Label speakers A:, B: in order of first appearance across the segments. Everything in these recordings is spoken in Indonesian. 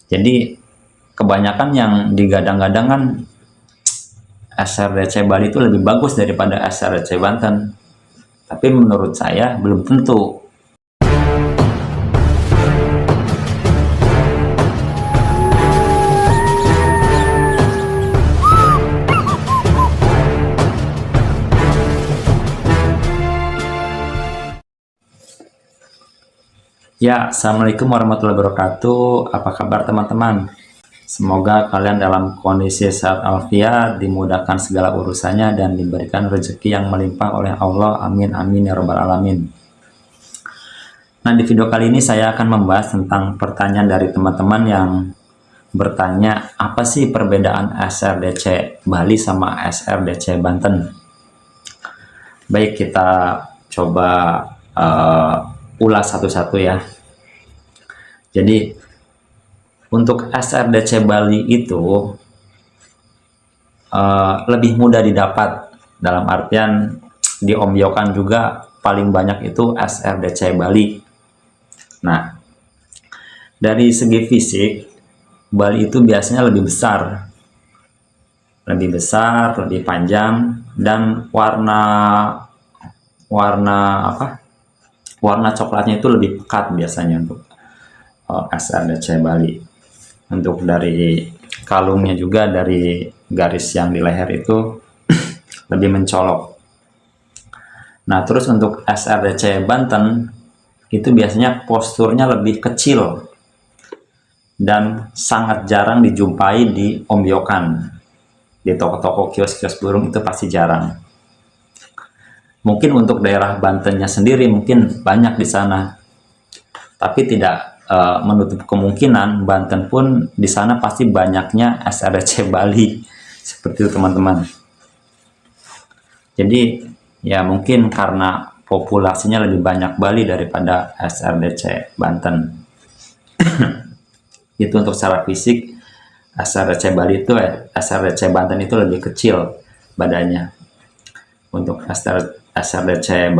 A: Jadi kebanyakan yang digadang-gadang kan SRDC Bali itu lebih bagus daripada SRDC Banten. Tapi menurut saya belum tentu. Ya, Assalamualaikum warahmatullahi wabarakatuh. Apa kabar teman-teman? Semoga kalian dalam kondisi sehat alfiat, dimudahkan segala urusannya, dan diberikan rezeki yang melimpah oleh Allah. Amin, amin, ya robbal alamin. Nah, di video kali ini saya akan membahas tentang pertanyaan dari teman-teman yang bertanya, apa sih perbedaan SRDC Bali sama SRDC Banten? Baik, kita coba ulas satu-satu ya. Jadi untuk SRDC Bali itu lebih mudah didapat, dalam artian di Om Yokan juga paling banyak itu SRDC Bali. Nah, dari segi fisik Bali itu biasanya lebih besar, lebih panjang, dan warna coklatnya itu lebih pekat biasanya untuk SRDC Bali. Untuk dari kalungnya juga, dari garis yang di leher itu lebih mencolok. Nah, terus untuk SRDC Banten itu biasanya posturnya lebih kecil dan sangat jarang dijumpai di ombyokan. Di toko-toko, kios-kios burung itu pasti jarang. Mungkin untuk daerah Bantennya sendiri mungkin banyak di sana, tapi tidak menutup kemungkinan Banten pun di sana pasti banyaknya SRDC Bali, seperti itu teman-teman. Jadi ya mungkin karena populasinya lebih banyak Bali daripada SRDC Banten. Itu untuk secara fisik. SRDC Bali itu SRDC Banten itu lebih kecil badannya. Untuk SRDC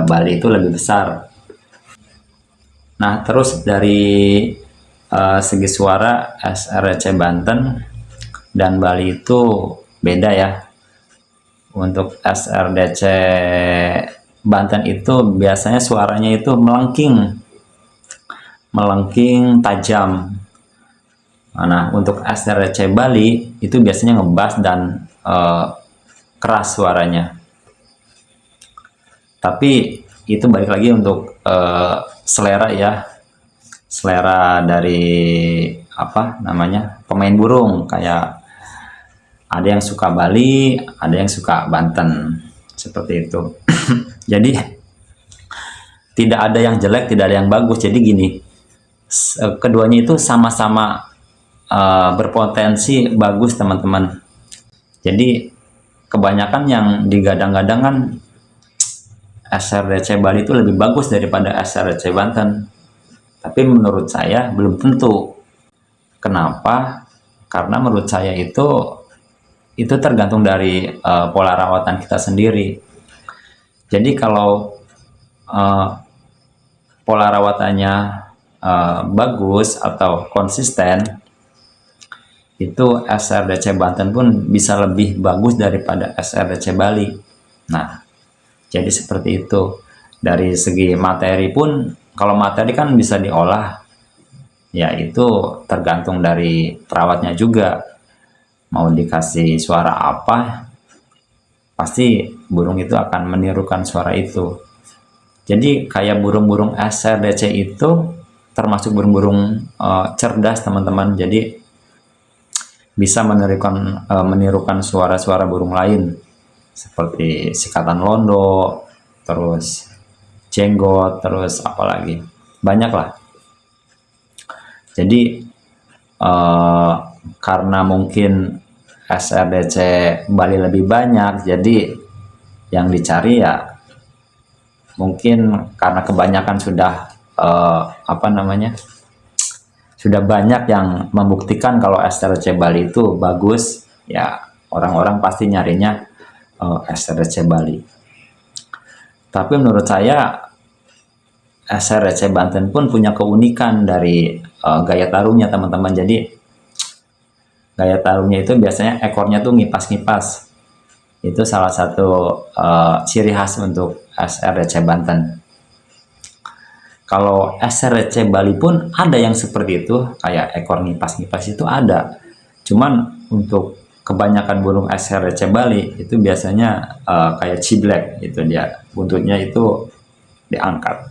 A: Bali itu lebih besar. Nah, terus dari segi suara SRDC Banten dan Bali itu beda ya. Untuk SRDC Banten itu biasanya suaranya itu melengking tajam. Nah, untuk SRDC Bali itu biasanya ngebas dan keras suaranya. Tapi itu balik lagi untuk selera ya, selera dari pemain burung. Kayak ada yang suka Bali, ada yang suka Banten, seperti itu. Jadi tidak ada yang jelek, tidak ada yang bagus. Jadi gini, keduanya itu sama-sama berpotensi bagus teman-teman. Jadi kebanyakan yang digadang-gadang kan SRDC Bali itu lebih bagus daripada SRDC Banten. Tapi menurut saya belum tentu. Kenapa? Karena menurut saya itu tergantung dari pola rawatan kita sendiri. Jadi kalau pola rawatannya bagus atau konsisten, itu SRDC Banten pun bisa lebih bagus daripada SRDC Bali. Nah, jadi seperti itu. Dari segi materi pun, kalau materi kan bisa diolah, ya itu tergantung dari perawatnya juga. Mau dikasih suara apa, pasti burung itu akan menirukan suara itu. Jadi kayak burung-burung SRDC itu termasuk burung-burung cerdas teman-teman. Jadi bisa menirukan suara-suara burung lain, seperti sikatan londo, terus jenggot, terus apalagi banyak lah. Jadi karena mungkin SRDC Bali lebih banyak, jadi yang dicari ya mungkin karena kebanyakan sudah sudah banyak yang membuktikan kalau SRDC Bali itu bagus, ya orang-orang pasti nyarinya SRDC Bali. Tapi menurut saya SRDC Banten pun punya keunikan dari gaya taruhnya teman-teman. Jadi gaya taruhnya itu biasanya ekornya tuh ngipas-ngipas. Itu salah satu ciri khas untuk SRDC Banten. Kalau SRDC Bali pun ada yang seperti itu, kayak ekor ngipas-ngipas itu ada. Cuman untuk kebanyakan burung SRDC Bali itu biasanya kayak ciblek gitu, dia buntutnya itu diangkat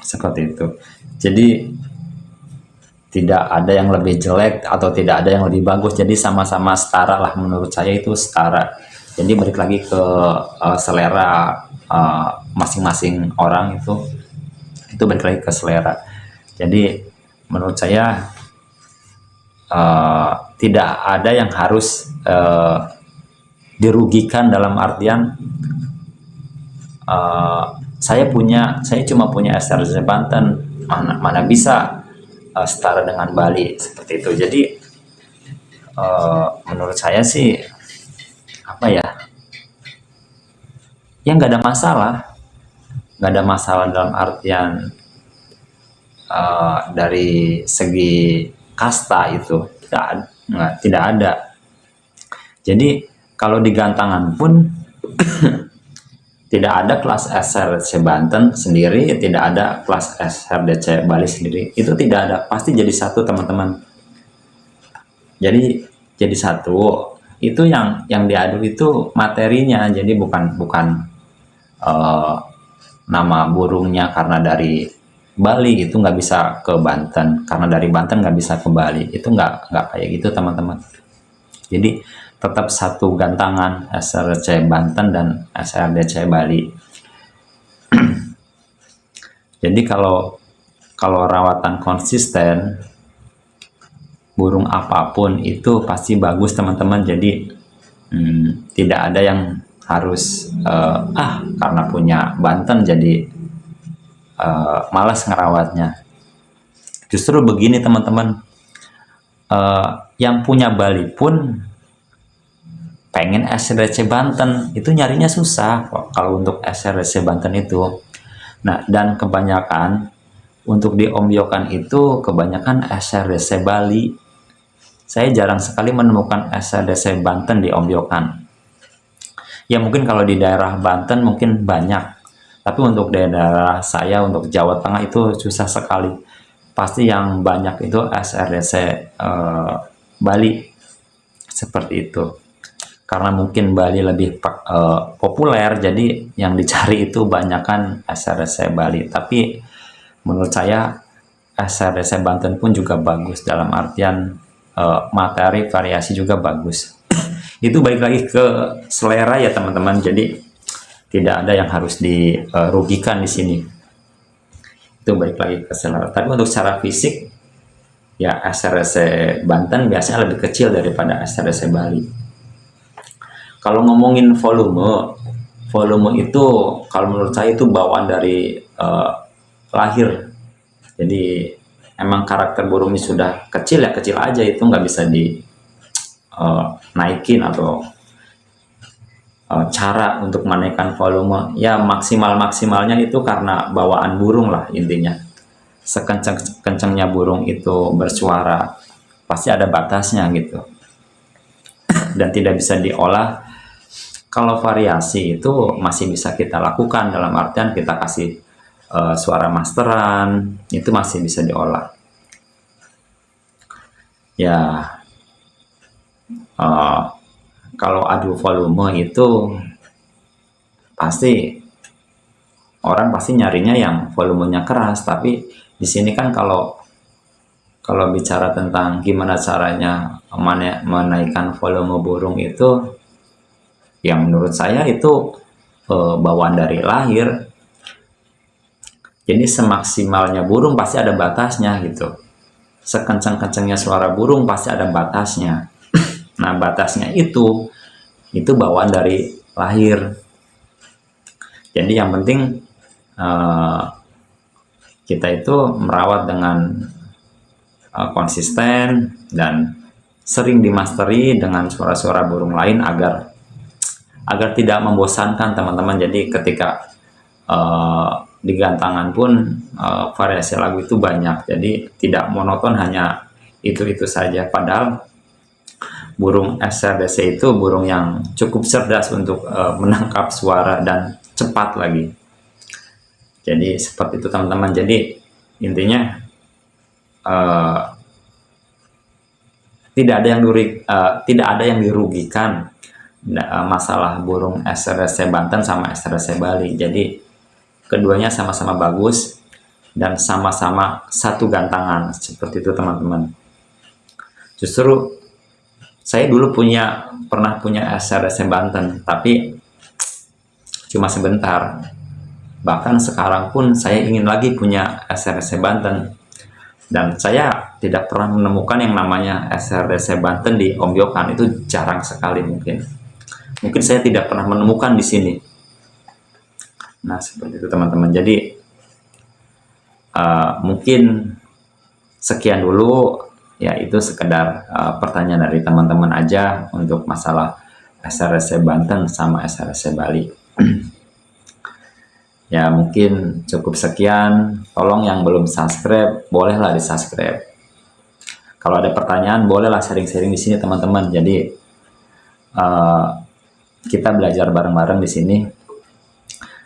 A: seperti itu. Jadi tidak ada yang lebih jelek atau tidak ada yang lebih bagus, jadi sama-sama setara lah, menurut saya itu setara. Jadi balik lagi ke selera masing-masing orang, itu balik lagi ke selera. Jadi menurut saya tidak ada yang harus dirugikan, dalam artian saya cuma punya SRDC Banten, mana bisa setara dengan Bali seperti itu. Jadi menurut saya sih apa ya, nggak ada masalah dalam artian dari segi kasta itu tidak ada. Jadi kalau di gantangan pun tidak ada kelas SRDC Banten sendiri, tidak ada kelas SRDC Bali sendiri. Itu tidak ada, pasti jadi satu teman-teman. Jadi satu. Itu yang diadu itu materinya. Jadi bukan nama burungnya karena dari Bali itu nggak bisa ke Banten, karena dari Banten nggak bisa ke Bali. Itu nggak kayak gitu teman-teman. Jadi tetap satu gantangan, SRDC Banten dan SRDC Bali. Jadi kalau rawatan konsisten, burung apapun itu pasti bagus teman-teman. Jadi tidak ada yang harus karena punya Banten jadi malas ngerawatnya. Justru begini teman-teman, yang punya Bali pun pengen SRDC Banten, itu nyarinya susah kalau untuk SRDC Banten itu. Nah, dan kebanyakan untuk diombyokan itu kebanyakan SRDC Bali. Saya jarang sekali menemukan SRDC Banten diombyokan. Ya mungkin kalau di daerah Banten mungkin banyak, tapi untuk daerah saya, untuk Jawa Tengah itu susah sekali. Pasti yang banyak itu SRDC Bali seperti itu. Karena mungkin Bali lebih populer, jadi yang dicari itu banyakkan SRDC Bali. Tapi menurut saya SRDC Banten pun juga bagus, dalam artian materi variasi juga bagus. Itu balik lagi ke selera ya teman-teman. Jadi tidak ada yang harus dirugikan di sini. Itu balik lagi ke selera. Tapi untuk secara fisik ya SRDC Banten biasanya lebih kecil daripada SRDC Bali. Kalau ngomongin volume itu kalau menurut saya itu bawaan dari lahir. Jadi emang karakter burungnya sudah kecil ya kecil aja, itu nggak bisa naikin atau cara untuk menaikkan volume. Ya maksimalnya itu karena bawaan burung lah intinya. Sekencang-kencangnya burung itu bersuara pasti ada batasnya gitu. Dan tidak bisa diolah. Kalau variasi itu masih bisa kita lakukan, dalam artian kita kasih suara masteran, itu masih bisa diolah. Ya, kalau adu volume itu pasti orang pasti nyarinya yang volumenya keras. Tapi di sini kan kalau bicara tentang gimana caranya menaikkan volume burung itu, yang menurut saya itu bawaan dari lahir. Jadi semaksimalnya burung pasti ada batasnya gitu. Sekencang-kencangnya suara burung pasti ada batasnya. Nah batasnya itu bawaan dari lahir. Jadi yang penting kita itu merawat dengan konsisten dan sering dimasteri dengan suara-suara burung lain agar tidak membosankan teman-teman. Jadi ketika di gantangan pun variasi lagu itu banyak, jadi tidak monoton hanya itu saja. Padahal burung SRDC itu burung yang cukup cerdas untuk menangkap suara dan cepat lagi. Jadi seperti itu teman-teman. Jadi intinya uh, tidak ada yang dirugikan masalah burung SRDC Banten sama SRDC Bali. Jadi keduanya sama-sama bagus dan sama-sama satu gantangan, seperti itu teman-teman. Justru saya dulu pernah punya SRDC Banten, tapi cuma sebentar. Bahkan sekarang pun saya ingin lagi punya SRDC Banten, dan saya tidak pernah menemukan yang namanya SRDC Banten di Ombyokan. Itu jarang sekali, mungkin saya tidak pernah menemukan di sini. Nah seperti itu teman-teman. Jadi mungkin sekian dulu ya, itu sekedar pertanyaan dari teman-teman aja untuk masalah SRDC Banten sama SRDC Bali. Ya mungkin cukup sekian. Tolong yang belum subscribe bolehlah di subscribe. Kalau ada pertanyaan bolehlah sharing-sharing di sini teman-teman. Jadi kita belajar bareng-bareng di sini.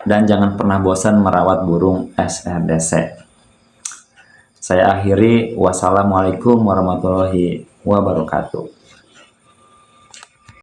A: Dan jangan pernah bosan merawat burung SRDC. Saya akhiri, wassalamualaikum warahmatullahi wabarakatuh.